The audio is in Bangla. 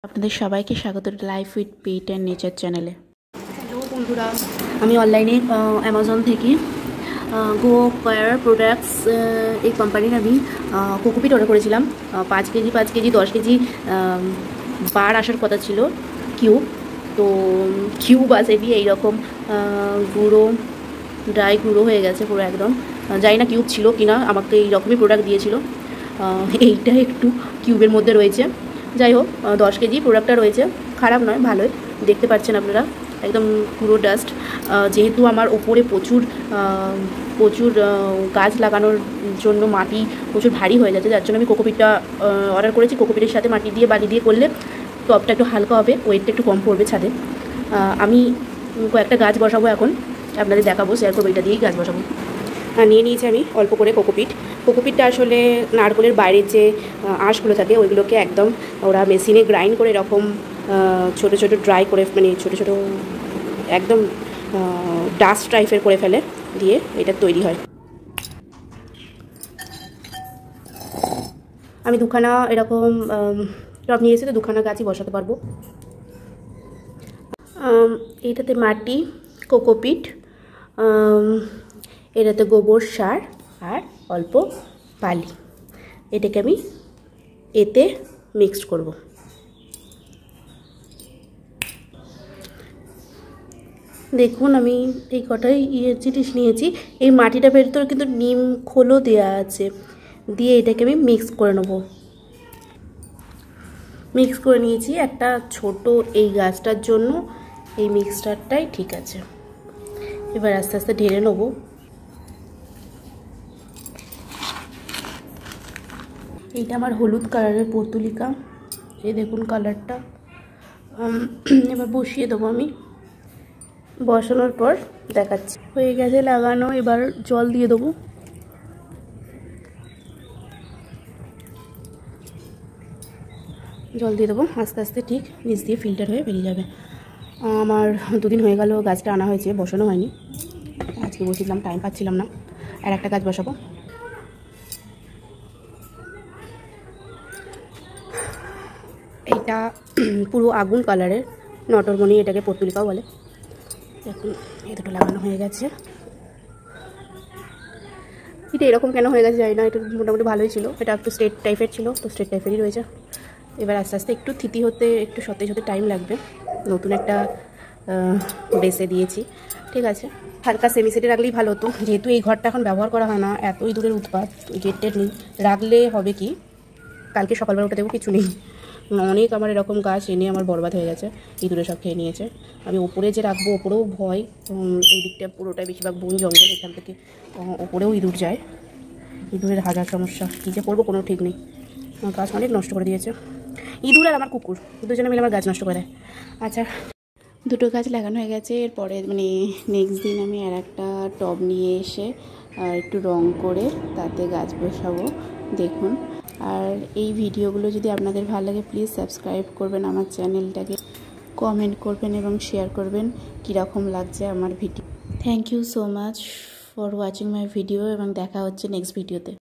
আপনাদের সবাইকে স্বাগত life with pet and nature চ্যানেলে। হ্যালো বন্ধুরা, আমি অনলাইনে অ্যামাজন থেকে গো কেয়ার প্রোডাক্টস এই কোম্পানির আমি কোকোপিট অর্ডার করেছিলাম। 5 কেজি 10 কেজি বার আসার কথা ছিল, কিউব। তো কিউব আসেনি, এইরকম গুঁড়ো, ড্রাই গুঁড়ো হয়ে গেছে পুরো একদম। জানি না কিউব ছিল কিনা, আমাকে এইরকমই প্রোডাক্ট দিয়েছিল। এইটা একটু কিউবের মধ্যে রয়েছে। যাই হোক, 10 কেজি প্রোডাক্টটা রয়েছে, খারাপ নয়, ভালোই। দেখতে পাচ্ছেন আপনারা, একদম পুরো ডাস্ট। যেহেতু আমার ওপরে প্রচুর গাছ লাগানোর জন্য মাটি প্রচুর ভারী হয়ে যাচ্ছে, যার জন্য আমি কোকোপিটটা অর্ডার করেছি। কোকোপিটের সাথে মাটি দিয়ে বালি দিয়ে করলে টবটা একটু হালকা হবে, ওয়েটটা একটু কম পড়বে ছাদে। আমি কয়েকটা গাছ বসাবো এখন, আপনাদের দেখাবো, শেয়ার করবো, এটা দিয়েই গাছ বসাবো। নিয়ে নিয়েছি আমি অল্প করে কোকোপিটটা আসলে নারকেলের বাইরের যে আঁশগুলো থাকে ওইগুলোকে একদম ওরা মেশিনে গ্রাইন্ড করে এরকম ছোটো ছোটো ড্রাই করে, মানে ছোটো ছোটো একদম ডাস্ট টাইপের করে ফেলে, দিয়ে এটা তৈরি হয়। আমি দুখানা এরকম টব নিয়ে এসে তো দুখানা গাছই বসাতে পারবো। এইটাতে মাটি, কোকোপিট, এটাতে গোবর সার আর অল্প বালি, এটাকে আমি এতে মিক্সড করব। দেখুন, আমি এই কটাই জিনিস নিয়েছি। এই মাটিটা ভেতরে কিন্তু নিম খোলও দেওয়া আছে, দিয়ে এটাকে আমি মিক্স করে নেব। মিক্স করে নিয়েছি একটা ছোট এই গাছটার জন্য, এই মিক্সচারটাই ঠিক আছে। এবার আস্তে আস্তে ঢেলে নেব। এইটা আমার হলুদ কালারের পর্তুলিকা, এই দেখুন কালারটা। এবার বসিয়ে দেবো আমি, বসানোর পর দেখাচ্ছি। হয়ে গেছে লাগানো, এবার জল দিয়ে দেবো। আস্তে আস্তে ঠিক নিচ দিয়ে ফিল্টার হয়ে বেরিয়ে যাবে। আমার 2 দিন হয়ে গেল গাছটা আনা হয়েছে, বসানো হয়নি। আজকে বসিয়েছিলাম, টাইম পাচ্ছিলাম না। আর একটা গাছ বসাবো। এইটা পুরো আগুন কালারের নটরমণি, এটাকে পর্তুলিকাও বলে। দেখুন, এই দুটো লাগানো হয়ে গেছে। এটা এরকম কেন হয়ে গেছে জানি না, এটা মোটামুটি ভালোই ছিল। এটা একটু স্ট্রেট টাইপের ছিল, তো স্ট্রেট টাইপেরই রয়েছে। এবার আস্তে আস্তে একটু থিতি হতে, একটু সতেজ হতে টাইম লাগবে। নতুন একটা বেসে দিয়েছি, ঠিক আছে। হালকা সেমিসেটে রাখলেই ভালো হতো, যেহেতু এই ঘরটা এখন ব্যবহার করা হয় না, এতই দূরের উৎপাত, গেটের নেই। রাখলে হবে কি, কালকে সকালবেলা উঠে দেবো, কিছু নেই। অনেক আমার এরকম গাছ এনে আমার বরবাদ হয়ে গেছে, ইঁদুরে সব খেয়ে নিয়েছে। আমি ওপরে যে রাখবো, ওপরেও ভয়। এই দিকটা পুরোটাই বেশিরভাগ বন জঙ্গল, এখান থেকে ওপরেও ইঁদুর যায়। ইঁদুরের হাজার সমস্যা, কী যে করবো কোনো ঠিক নেই। আমার গাছ অনেক নষ্ট করে দিয়েছে ইঁদুর, আর আমার কুকুর, দুজনে মিলে আমার গাছ নষ্ট করে দেয়। আচ্ছা, দুটো গাছ লাগানো হয়ে গেছে। এরপরে মানে নেক্সট দিন আমি আর একটা টব নিয়ে এসে একটু রং করে তাতে গাছ বসাবো, দেখুন। আর এই ভিডিওগুলো যদি আপনাদের ভালো লাগে, প্লিজ সাবস্ক্রাইব করবেন আমার চ্যানেলটাকে, কমেন্ট করবেন এবং শেয়ার করবেন কীরকম লাগছে আমার video. Thank you so much for watching my video, এবং দেখা হচ্ছে নেক্সট ভিডিওতে।